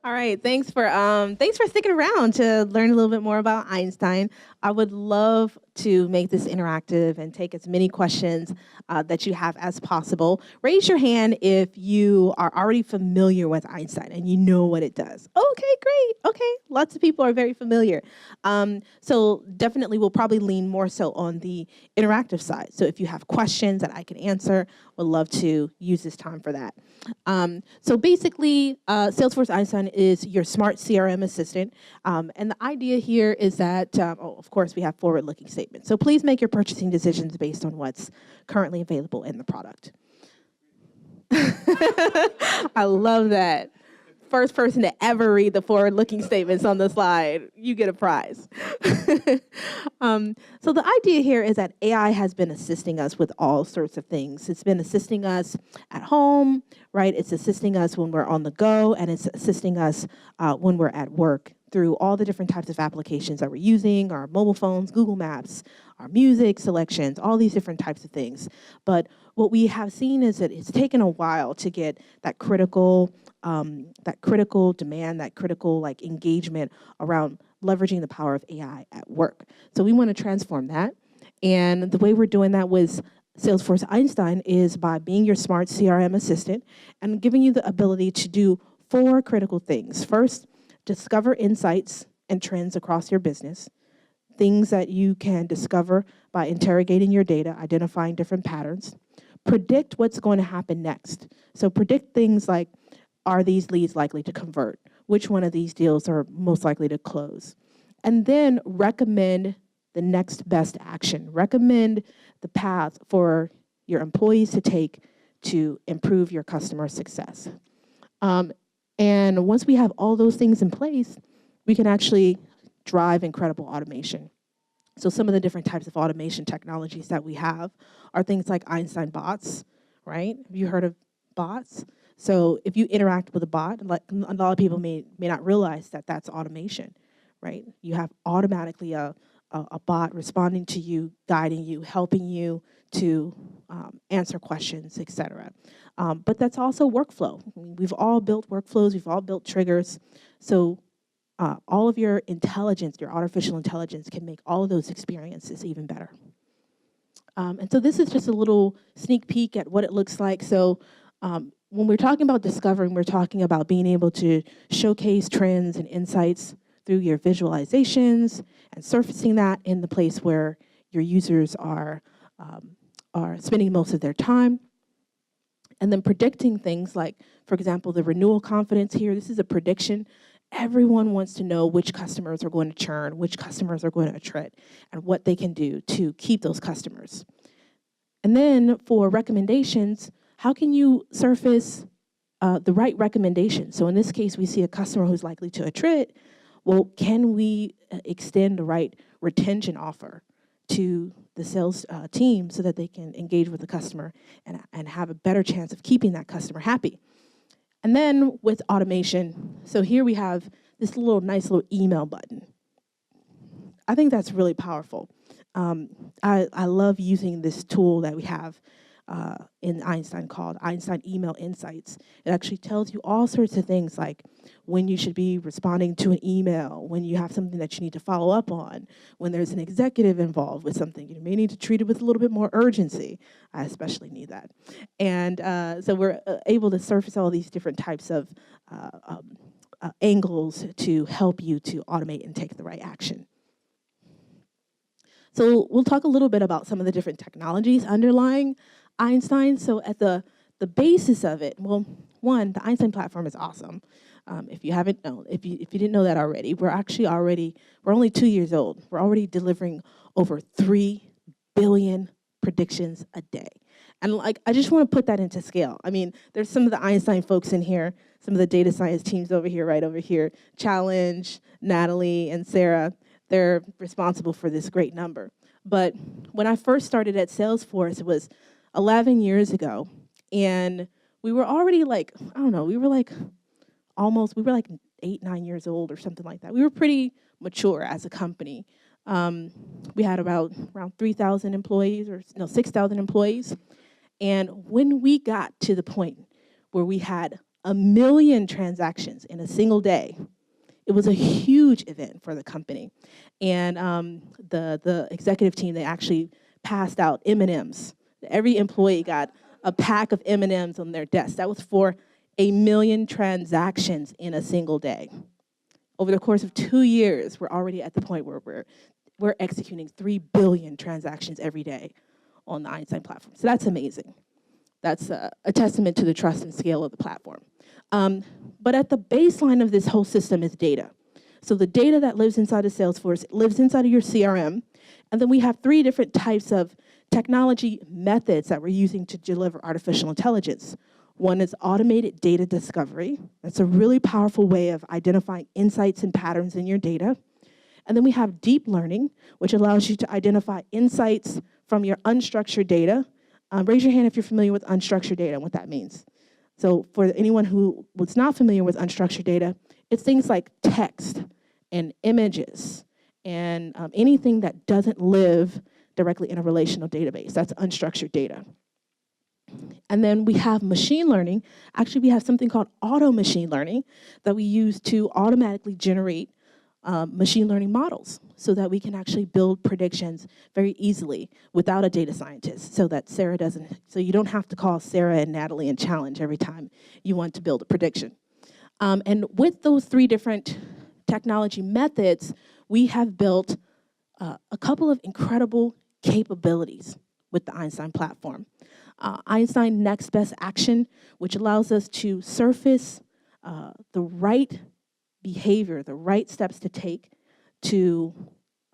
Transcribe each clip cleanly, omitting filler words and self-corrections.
All right, thanks for sticking around to learn a little bit more about Einstein. I would love to make this interactive and take as many questions that you have as possible. Raise your hand if you are already familiar with Einstein and you know what it does. Okay, great. Okay, lots of people are very familiar. So definitely, we'll probably lean more so on the interactive side. So if you have questions that I can answer, would love to use this time for that. So basically, Salesforce Einstein is your smart CRM assistant. And the idea here is that, of course, we have forward-looking statements. So please make your purchasing decisions based on what's currently available in the product. I love that. First person to ever read the forward-looking statements on the slide, you get a prize. So the idea here is that AI has been assisting us with all sorts of things. It's been assisting us at home, right? It's assisting us when we're on the go, and it's assisting us when we're at work through all the different types of applications that we're using, our mobile phones, Google Maps, our music selections, all these different types of things. But what we have seen is that it's taken a while to get that critical demand, that critical like engagement around leveraging the power of AI at work. So we want to transform that. And the way we're doing that with Salesforce Einstein is by being your smart CRM assistant and giving you the ability to do 4 critical things. First, discover insights and trends across your business, things that you can discover by interrogating your data, identifying different patterns. Predict what's going to happen next. So predict things like, are these leads likely to convert? Which one of these deals are most likely to close? And then recommend the next best action. Recommend the path for your employees to take to improve your customer success. And once we have all those things in place, we can actually drive incredible automation. So some of the different types of automation technologies that we have are things like Einstein bots, right? Have you heard of bots? So if you interact with a bot, like a lot of people may not realize that that's automation, right? You have automatically a bot responding to you, guiding you, helping you to answer questions, et cetera. But that's also workflow. I mean, we've all built workflows, we've all built triggers. So all of your intelligence, your artificial intelligence can make all of those experiences even better. And so this is just a little sneak peek at what it looks like. So when we're talking about discovering, we're talking about being able to showcase trends and insights through your visualizations and surfacing that in the place where your users are spending most of their time. And then predicting things like, for example, the renewal confidence here. This is a prediction. Everyone wants to know which customers are going to churn, which customers are going to attrit, and what they can do to keep those customers. And then for recommendations, how can you surface the right recommendation? So in this case, we see a customer who's likely to attrit. Well, can we extend the right retention offer to the sales team so that they can engage with the customer and have a better chance of keeping that customer happy? And then with automation, so here we have this nice little email button. I think that's really powerful. I love using this tool that we have in Einstein called Einstein Email Insights. It actually tells you all sorts of things like when you should be responding to an email, when you have something that you need to follow up on, when there's an executive involved with something, you may need to treat it with a little bit more urgency. I especially need that. And so we're able to surface all these different types of angles to help you to automate and take the right action. So we'll talk a little bit about some of the different technologies underlying Einstein. So at the basis of it, well, one, the Einstein platform is awesome. If you haven't known, if you didn't know that already, we're only 2 years old. We're already delivering over 3 billion predictions a day. And I just want to put that into scale. I mean, there's some of the Einstein folks in here, some of the data science teams right over here, Challenge, Natalie, and Sarah. They're responsible for this great number. But when I first started at Salesforce, it was 11 years ago, and we were already we were like 8, 9 years old or something like that. We were pretty mature as a company. We had around 3,000 employees, 6,000 employees. And when we got to the point where we had 1 million transactions in a single day. It was a huge event for the company. And the executive team, they actually passed out M&Ms. Every employee got a pack of M&Ms on their desk. That was for 1 million transactions in a single day. Over the course of 2 years, we're already at the point where we're executing 3 billion transactions every day on the Einstein platform. So that's amazing. That's a testament to the trust and scale of the platform. But at the baseline of this whole system is data. So the data that lives inside of Salesforce lives inside of your CRM. And then we have 3 different types of technology methods that we're using to deliver artificial intelligence. One is automated data discovery. That's a really powerful way of identifying insights and patterns in your data. And then we have deep learning, which allows you to identify insights from your unstructured data. Raise your hand if you're familiar with unstructured data and what that means. So for anyone who was not familiar with unstructured data, it's things like text and images and anything that doesn't live directly in a relational database. That's unstructured data. And then we have machine learning. Actually, we have something called auto machine learning that we use to automatically generate machine learning models so that we can actually build predictions very easily without a data scientist so that so you don't have to call Sarah and Natalie and challenge every time you want to build a prediction. And with those 3 different technology methods, we have built a couple of incredible capabilities with the Einstein platform. Einstein Next Best Action, which allows us to surface the right behavior, the right steps to take to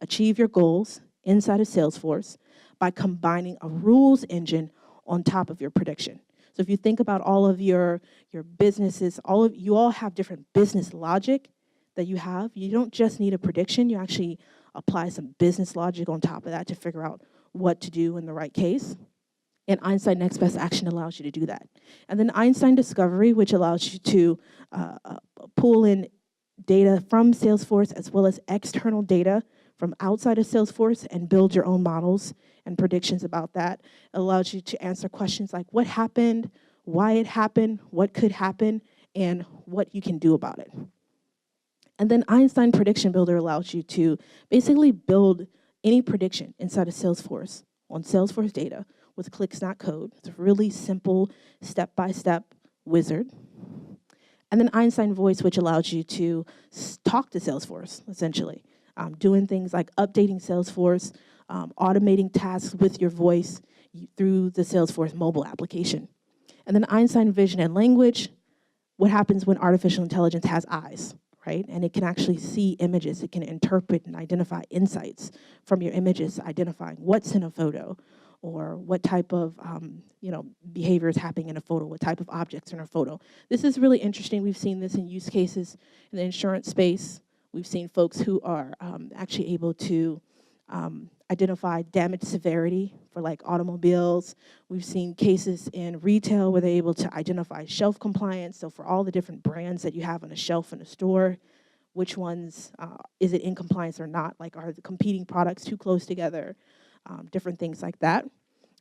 achieve your goals inside of Salesforce by combining a rules engine on top of your prediction. So if you think about all of your businesses, you all have different business logic that you have. You don't just need a prediction, you actually apply some business logic on top of that to figure out what to do in the right case. And Einstein Next Best Action allows you to do that. And then Einstein Discovery, which allows you to pull in data from Salesforce as well as external data from outside of Salesforce and build your own models and predictions about that. It allows you to answer questions like what happened, why it happened, what could happen, and what you can do about it. And then Einstein Prediction Builder allows you to basically build any prediction inside of Salesforce on Salesforce data with clicks, not code. It's a really simple step-by-step wizard. And then Einstein Voice, which allows you to talk to Salesforce, essentially. Doing things like updating Salesforce, automating tasks with your voice through the Salesforce mobile application. And then Einstein Vision and Language, what happens when artificial intelligence has eyes, right? And it can actually see images. It can interpret and identify insights from your images, identifying what's in a photo, or what type of behavior is happening in a photo, what type of objects are in a photo. This is really interesting. We've seen this in use cases in the insurance space. We've seen folks who are actually able to identify damage severity for like automobiles. We've seen cases in retail where they're able to identify shelf compliance. So for all the different brands that you have on a shelf in a store, which ones is it in compliance or not? Like, are the competing products too close together? Different things like that.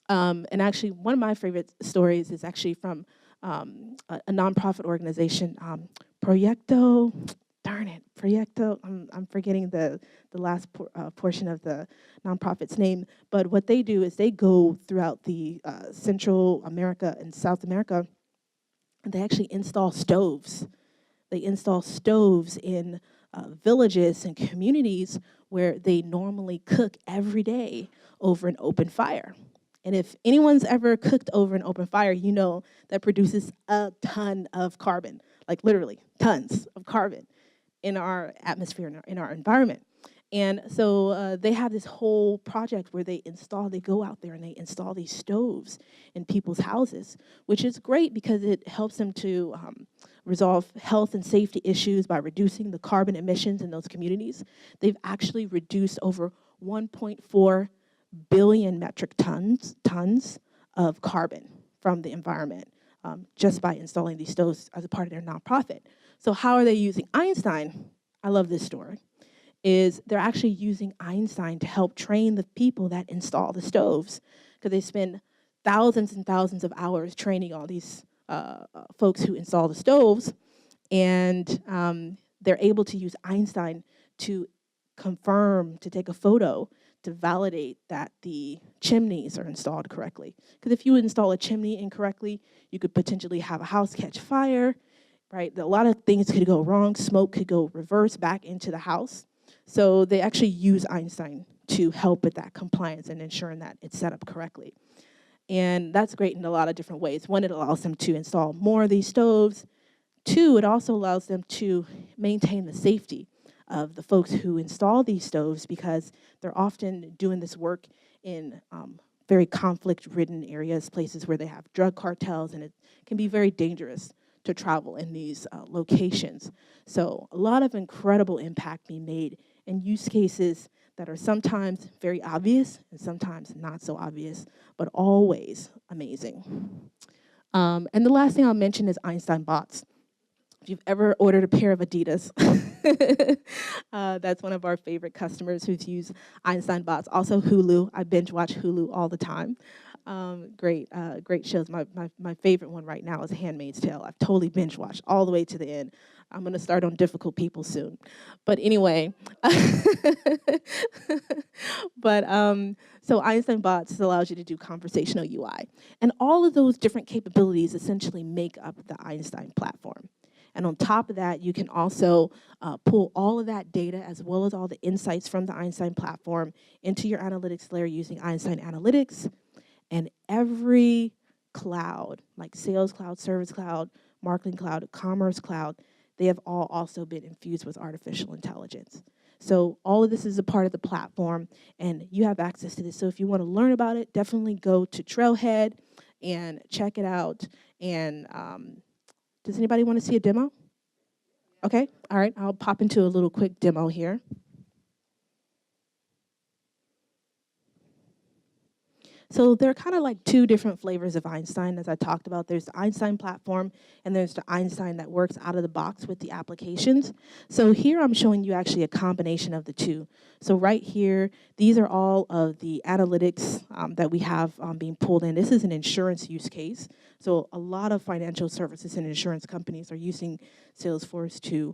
And actually, one of my favorite stories is actually from a nonprofit organization, Proyecto. Darn it, Proyecto. I'm forgetting the last portion of the nonprofit's name. But what they do is they go throughout the Central America and South America, and they actually install stoves. They install stoves in villages and communities where they normally cook every day over an open fire. And if anyone's ever cooked over an open fire, you know that produces a ton of carbon, like literally tons of carbon in our atmosphere, in our environment. And so they have this whole project where they go out there and they install these stoves in people's houses, which is great because it helps them to resolve health and safety issues by reducing the carbon emissions in those communities. They've actually reduced over 1.4 billion metric tons of carbon from the environment just by installing these stoves as a part of their nonprofit. So how are they using Einstein? I love this story. Is they're actually using Einstein to help train the people that install the stoves, because they spend thousands and thousands of hours training all these folks who install the stoves, and they're able to use Einstein to confirm, to take a photo, to validate that the chimneys are installed correctly. Because if you install a chimney incorrectly, you could potentially have a house catch fire, right? A lot of things could go wrong. Smoke could go reverse back into the house. So they actually use Einstein to help with that compliance and ensuring that it's set up correctly. And that's great in a lot of different ways. One, it allows them to install more of these stoves. Two, it also allows them to maintain the safety of the folks who install these stoves, because they're often doing this work in very conflict-ridden areas, places where they have drug cartels, and it can be very dangerous to travel in these locations. So a lot of incredible impact being made in use cases that are sometimes very obvious and sometimes not so obvious, but always amazing. And the last thing I'll mention is Einstein bots. If you've ever ordered a pair of Adidas, that's one of our favorite customers who's used Einstein bots. Also Hulu, I binge watch Hulu all the time. Great shows. My favorite one right now is Handmaid's Tale. I've totally binge watched all the way to the end. I'm gonna start on Difficult People soon. But anyway, so Einstein bots allows you to do conversational UI. And all of those different capabilities essentially make up the Einstein platform. And on top of that, you can also pull all of that data as well as all the insights from the Einstein platform into your analytics layer using Einstein Analytics. And every cloud, like Sales Cloud, Service Cloud, Marketing Cloud, Commerce Cloud, they have all also been infused with artificial intelligence. So all of this is a part of the platform, and you have access to this. So if you want to learn about it, definitely go to Trailhead and check it out. And does anybody want to see a demo? Okay, all right, I'll pop into a little quick demo here. So there are kind of like two different flavors of Einstein, as I talked about. There's the Einstein platform, and there's the Einstein that works out of the box with the applications. So here I'm showing you actually a combination of the two. So right here, these are all of the analytics that we have being pulled in. This is an insurance use case. So a lot of financial services and insurance companies are using Salesforce to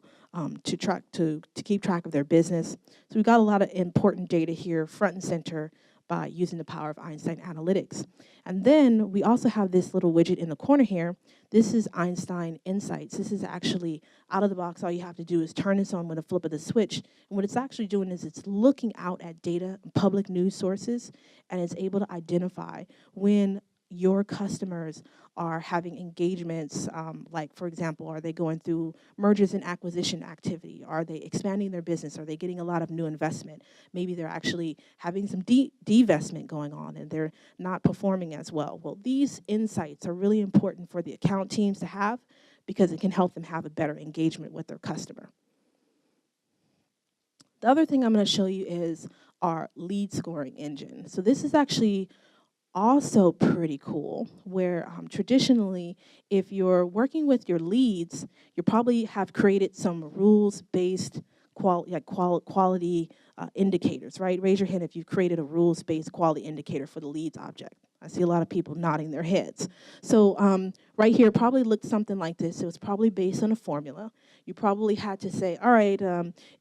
keep track of their business. So we've got a lot of important data here, front and center, by using the power of Einstein Analytics. And then we also have this little widget in the corner here. This is Einstein Insights. This is actually out of the box. All you have to do is turn this on with a flip of the switch. And what it's actually doing is it's looking out at data, public news sources, and it's able to identify when your customers are having engagements, like, for example, are they going through mergers and acquisition activity? Are they expanding their business? Are they getting a lot of new investment? Maybe they're actually having some divestment going on and they're not performing as well. Well, these insights are really important for the account teams to have, because it can help them have a better engagement with their customer. The other thing I'm going to show you is our lead scoring engine. So this is actually also pretty cool, where traditionally, if you're working with your leads, you probably have created some rules-based quality indicators, right? Raise your hand if you've created a rules-based quality indicator for the leads object. I see a lot of people nodding their heads. So right here probably looked something like this. It was probably based on a formula. You probably had to say, all right,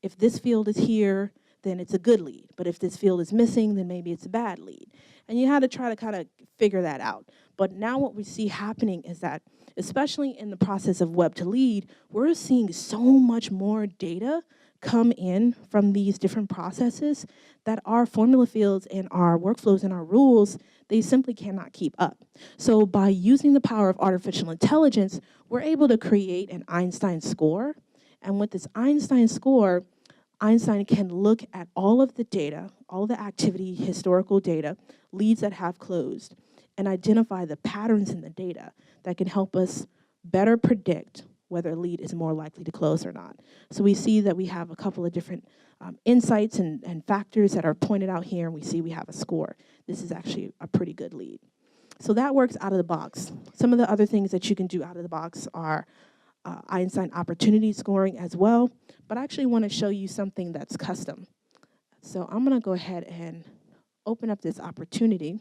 if this field is here, then it's a good lead. But if this field is missing, then maybe it's a bad lead. And you had to try to kind of figure that out. But now what we see happening is that, especially in the process of web to lead, we're seeing so much more data come in from these different processes that our formula fields and our workflows and our rules, they simply cannot keep up. So by using the power of artificial intelligence, we're able to create an Einstein score. And with this Einstein score, Einstein can look at all of the data, all the activity, historical data, leads that have closed, and identify the patterns in the data that can help us better predict whether a lead is more likely to close or not. So we see that we have a couple of different insights and factors that are pointed out here, and we see we have a score. This is actually a pretty good lead. So that works out of the box. Some of the other things that you can do out of the box are Einstein opportunity scoring as well, but I actually want to show you something that's custom. So I'm going to go ahead and open up this opportunity.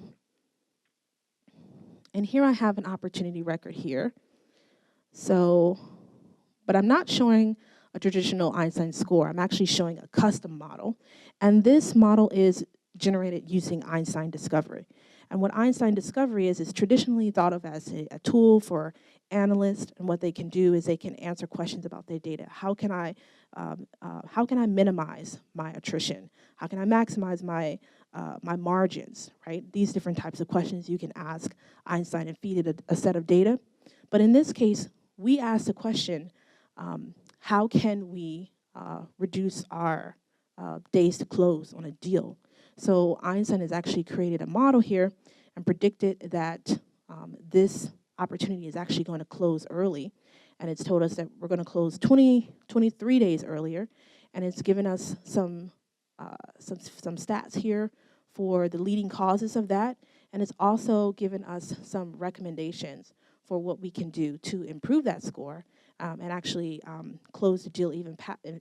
And here I have an opportunity record here. So, but I'm not showing a traditional Einstein score. I'm actually showing a custom model. And this model is generated using Einstein Discovery. And what Einstein Discovery is traditionally thought of as a tool for analysts, and what they can do is they can answer questions about their data. How can I minimize my attrition? How can I maximize my my margins, right? These different types of questions you can ask Einstein and feed it a set of data. But in this case, we asked the question, how can we reduce our days to close on a deal? So Einstein has actually created a model here and predicted that this opportunity is actually going to close early. And it's told us that we're going to close 23 days earlier. And it's given us some stats here for the leading causes of that. And it's also given us some recommendations for what we can do to improve that score and actually close the deal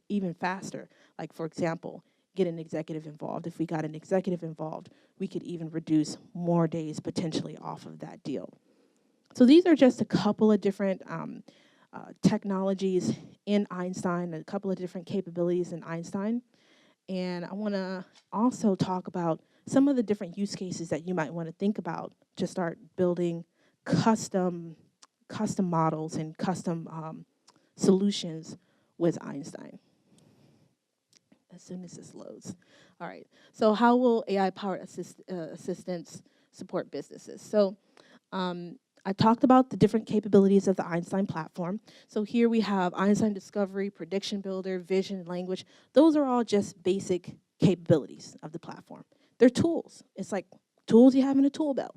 even faster. Like, for example, get an executive involved. If we got an executive involved, we could even reduce more days potentially off of that deal. So these are just a couple of different technologies in Einstein, a couple of different capabilities in Einstein. And I want to also talk about some of the different use cases that you might want to think about to start building custom models and custom solutions with Einstein. As soon as this loads. All right, so how will AI-powered assistants support businesses? So I talked about the different capabilities of the Einstein platform. So here we have Einstein Discovery, Prediction Builder, Vision, Language. Those are all just basic capabilities of the platform. They're tools. It's like tools you have in a tool belt.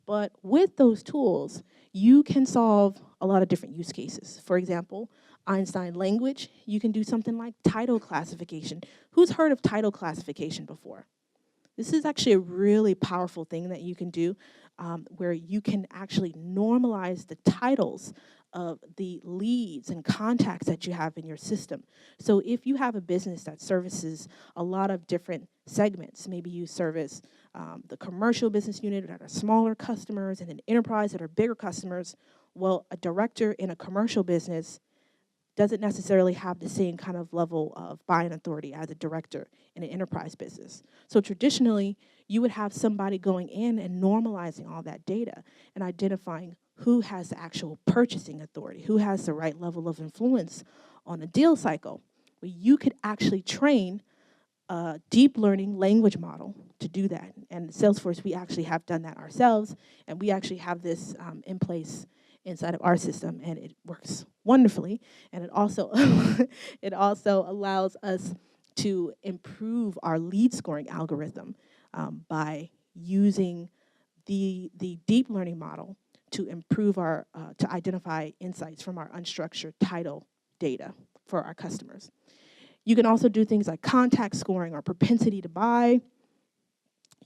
But with those tools, you can solve a lot of different use cases. For example, Einstein Language, you can do something like title classification. Who's heard of title classification before? This is actually a really powerful thing that you can do where you can actually normalize the titles of the leads and contacts that you have in your system. So if you have a business that services a lot of different segments, maybe you service the commercial business unit that are smaller customers and an enterprise that are bigger customers, well, a director in a commercial business doesn't necessarily have the same kind of level of buying authority as a director in an enterprise business. So traditionally, you would have somebody going in and normalizing all that data and identifying who has the actual purchasing authority, who has the right level of influence on a deal cycle. Well, you could actually train a deep learning language model to do that. And at Salesforce, we actually have done that ourselves, and we actually have this in place inside of our system, and it works wonderfully. And it also it also allows us to improve our lead scoring algorithm by using the deep learning model to improve our to identify insights from our unstructured title data for our customers. You can also do things like contact scoring or propensity to buy.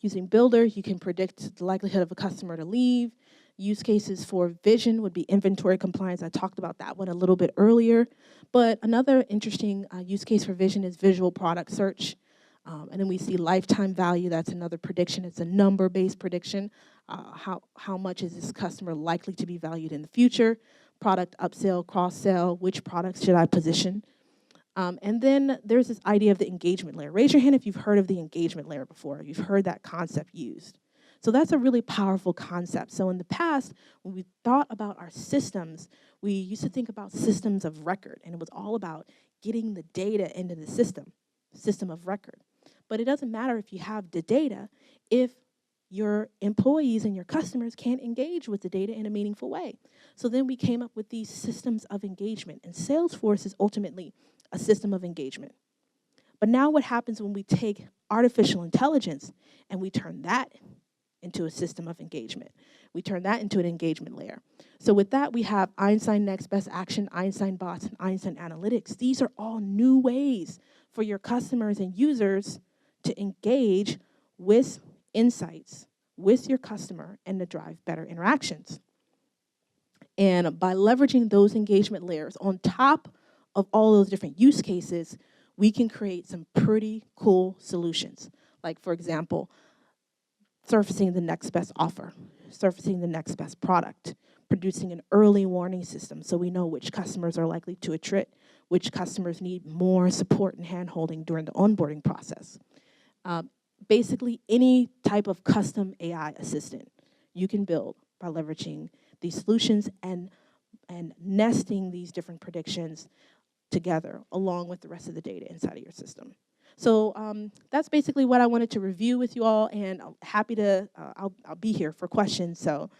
Using Builder, you can predict the likelihood of a customer to leave. Use cases for Vision would be inventory compliance. I talked about that one a little bit earlier. But another interesting use case for Vision is visual product search. And then we see lifetime value. That's another prediction. It's a number-based prediction. How much is this customer likely to be valued in the future? Product upsell, cross-sell, which products should I position? And then there's this idea of the engagement layer. Raise your hand if you've heard of the engagement layer before, if you've heard that concept used. So that's a really powerful concept. So in the past, when we thought about our systems, we used to think about systems of record, and it was all about getting the data into the system of record. But it doesn't matter if you have the data if your employees and your customers can't engage with the data in a meaningful way. So then we came up with these systems of engagement, and Salesforce is ultimately a system of engagement. But now what happens when we take artificial intelligence and we turn that into a system of engagement? We turn that into an engagement layer. So with that, we have Einstein Next Best Action, Einstein Bots, and Einstein Analytics. These are all new ways for your customers and users to engage with insights with your customer and to drive better interactions. And by leveraging those engagement layers on top of all those different use cases, we can create some pretty cool solutions. Like, for example, surfacing the next best offer, surfacing the next best product, producing an early warning system so we know which customers are likely to attrit, which customers need more support and hand-holding during the onboarding process. Basically, any type of custom AI assistant you can build by leveraging these solutions and nesting these different predictions together along with the rest of the data inside of your system. So that's basically what I wanted to review with you all, and I'm happy to, I'll be here for questions, so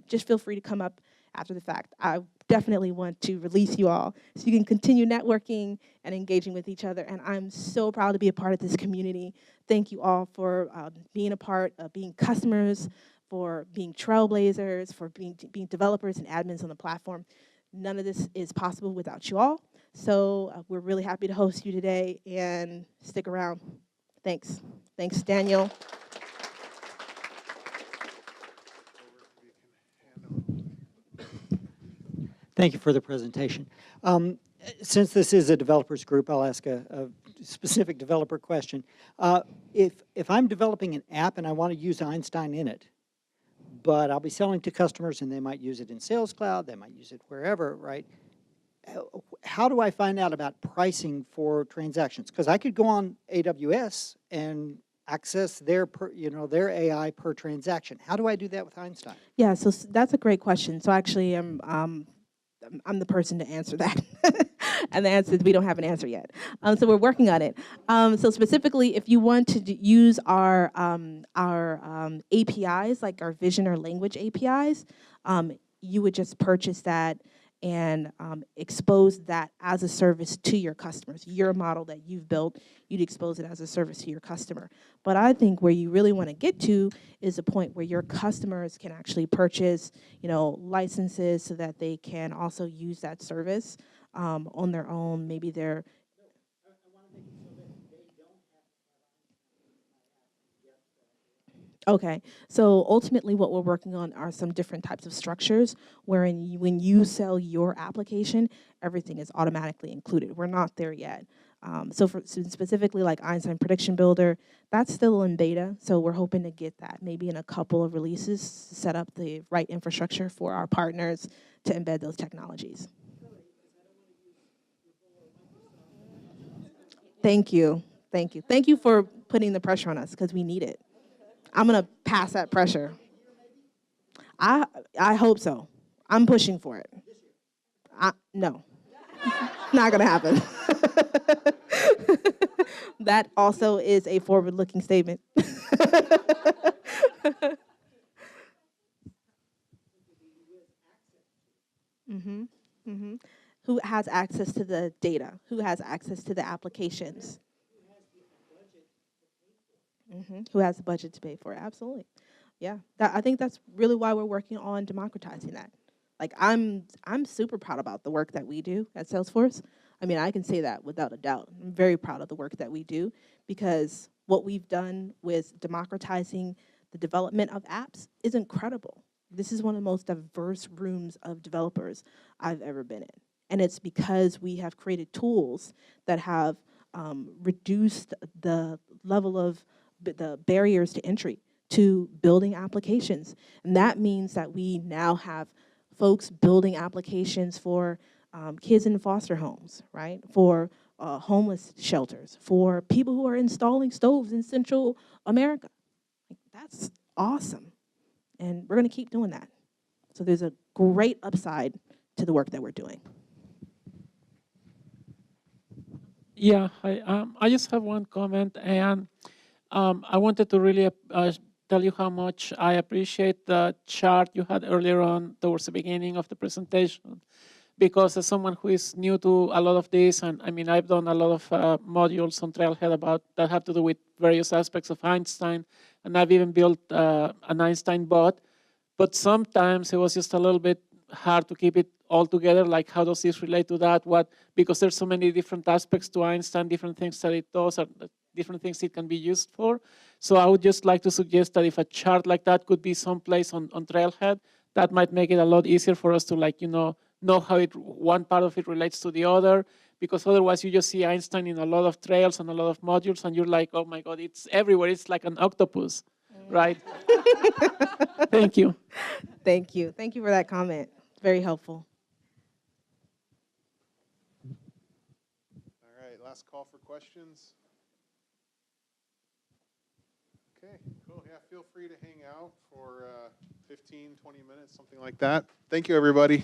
just feel free to come up after the fact. I definitely want to release you all so you can continue networking and engaging with each other, and I'm so proud to be a part of this community. Thank you all for being a part of being customers, for being trailblazers, for being developers and admins on the platform. None of this is possible without you all. So we're really happy to host you today, and stick around. Thanks. Thanks, Daniel. Thank you for the presentation. Since this is a developers group, I'll ask a specific developer question. If I'm developing an app and I want to use Einstein in it, but I'll be selling to customers and they might use it in Sales Cloud, they might use it wherever, right? How do I find out about pricing for transactions? Because I could go on AWS and access their AI per transaction. How do I do that with Einstein? Yeah, so that's a great question. So actually, I'm the person to answer that. And the answer is we don't have an answer yet. So we're working on it. So specifically, if you want to use our APIs, like our vision or language APIs, you would just purchase that and expose that as a service to your customers. Your model that you've built, you'd expose it as a service to your customer. But I think where you really want to get to is a point where your customers can actually purchase, licenses so that they can also use that service on their own. Maybe they're Okay, so ultimately what we're working on are some different types of structures wherein when you sell your application, everything is automatically included. We're not there yet. So specifically like Einstein Prediction Builder, that's still in beta, so we're hoping to get that maybe in a couple of releases, set up the right infrastructure for our partners to embed those technologies. Thank you, thank you. Thank you for putting the pressure on us because we need it. I'm going to pass that pressure. I hope so. I'm pushing for it. No. Not going to happen. That also is a forward-looking statement. Who has access to the data? Who has access to the applications? Who has the budget to pay for it? Absolutely. Yeah, I think that's really why we're working on democratizing that. Like, I'm super proud about the work that we do at Salesforce. I mean, I can say that without a doubt. I'm very proud of the work that we do because what we've done with democratizing the development of apps is incredible. This is one of the most diverse rooms of developers I've ever been in. And it's because we have created tools that have reduced the level of the barriers to entry to building applications. And that means that we now have folks building applications for kids in foster homes, right? For homeless shelters, for people who are installing stoves in Central America. That's awesome. And we're going to keep doing that. So there's a great upside to the work that we're doing. Yeah, I just have one comment, and I wanted to really tell you how much I appreciate the chart you had earlier on towards the beginning of the presentation, because as someone who is new to a lot of this, and I mean, I've done a lot of modules on Trailhead about that have to do with various aspects of Einstein, and I've even built an Einstein bot, but sometimes it was just a little bit hard to keep it all together, like how does this relate to that, because there's so many different aspects to Einstein, different things that it does, or different things it can be used for. So I would just like to suggest that if a chart like that could be someplace on Trailhead, that might make it a lot easier for us to know how one part of it relates to the other, because otherwise you just see Einstein in a lot of trails and a lot of modules and you're like, oh my God, it's everywhere, it's like an octopus. right? Thank you. Thank you. Thank you for that comment. Very helpful. All right, last call for questions. Okay, cool. Yeah, feel free to hang out for 15, 20 minutes, something like that. Thank you, everybody.